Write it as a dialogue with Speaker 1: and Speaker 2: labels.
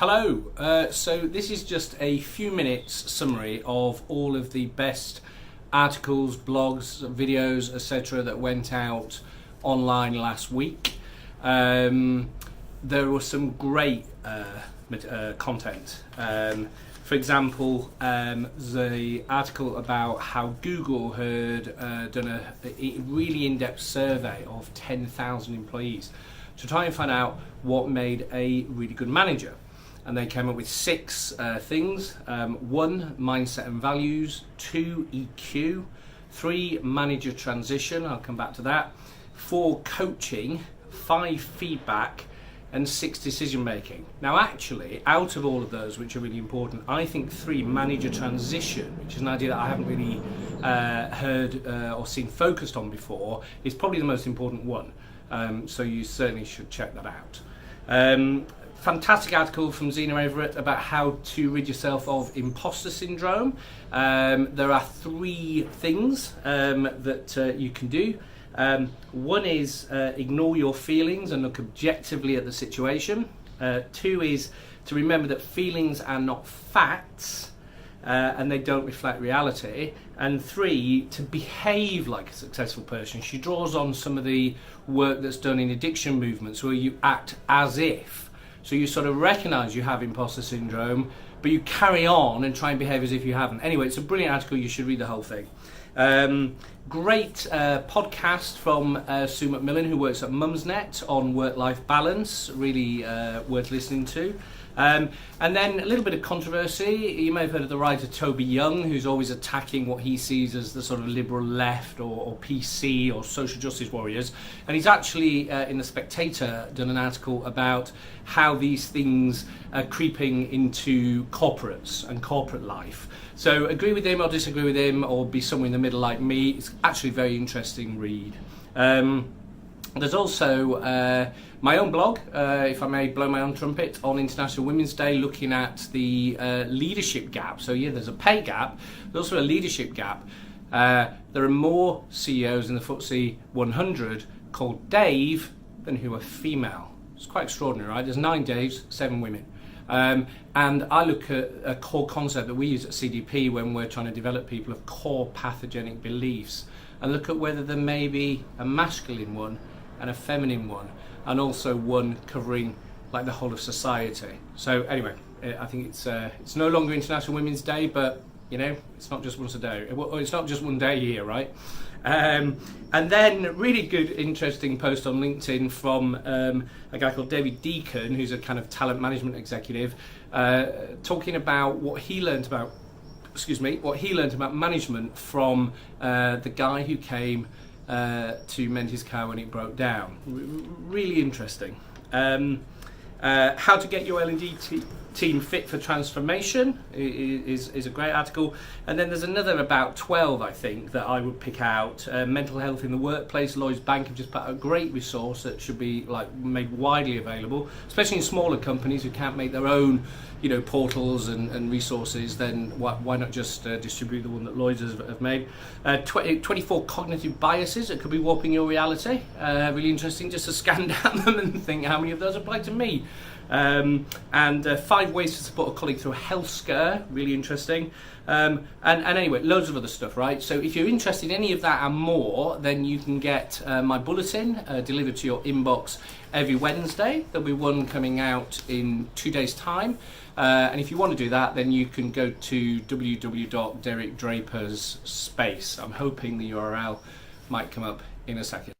Speaker 1: Hello, so this is just a few minutes summary of all of the best articles, blogs, videos, etc. that went out online last week. There was some great content. For example, the article about how Google had done a really in-depth survey of 10,000 employees to try and find out what made a really good manager. And they came up with 6 things. 1, mindset and values. 2, EQ. 3, manager transition. I'll come back to that. 4, coaching. 5, feedback. And 6, decision making. Now actually, out of all of those, which are really important, I think 3, manager transition, which is an idea that I haven't really heard or seen focused on before, is probably the most important one. So you certainly should check that out. Fantastic article from Zena Everett about how to rid yourself of imposter syndrome. There are 3 things that you can do. 1 is ignore your feelings and look objectively at the situation. 2 is to remember that feelings are not facts and they don't reflect reality. And 3, to behave like a successful person. She draws on some of the work that's done in addiction movements where you act as if. So you sort of recognise you have imposter syndrome, but you carry on and try and behave as if you haven't. Anyway, it's a brilliant article. You should read the whole thing. Great podcast from Sue McMillan, who works at Mumsnet on work-life balance. Really worth listening to. And then a little bit of controversy. You may have heard of the writer Toby Young, who's always attacking what he sees as the sort of liberal left or PC or social justice warriors. And he's actually, in The Spectator, done an article about how these things are creeping into corporates and corporate life. So agree with him or disagree with him or be somewhere in the middle like me. It's actually a very interesting read. There's also my own blog, if I may blow my own trumpet, on International Women's Day, looking at the leadership gap. So yeah, there's a pay gap, there's also a leadership gap. There are more CEOs in the FTSE 100 called Dave than who are female. It's quite extraordinary, right? There's 9 Daves, 7 women. And I look at a core concept that we use at CDP when we're trying to develop people of core pathogenic beliefs, and look at whether there may be a masculine one and a feminine one, and also one covering like the whole of society. So anyway, I think it's no longer International Women's Day, but you know, it's not just once a day. It's not just one day a year, right? And then really good, interesting post on LinkedIn from a guy called David Deacon, who's a kind of talent management executive, talking about what he learned about management from the guy who came to mend his car when it broke down. Really interesting. How to get your L&D team fit for transformation is a great article. And then there's another about 12, I think, that I would pick out. Mental health in the workplace. Lloyds Bank have just put out a great resource that should be made widely available, especially in smaller companies who can't make their own, portals and resources. Then why not just distribute the one that Lloyds have made? 24 cognitive biases that could be warping your reality. Really interesting, just to scan down them and think how many of those apply to me. And 5 ways to support a colleague through a health scare, really interesting. And anyway, loads of other stuff, right? So if you're interested in any of that and more, then you can get my bulletin delivered to your inbox every Wednesday. There'll be one coming out in 2 days' time. And if you want to do that, then you can go to www.derek Draper's space. I'm hoping the URL might come up in a second.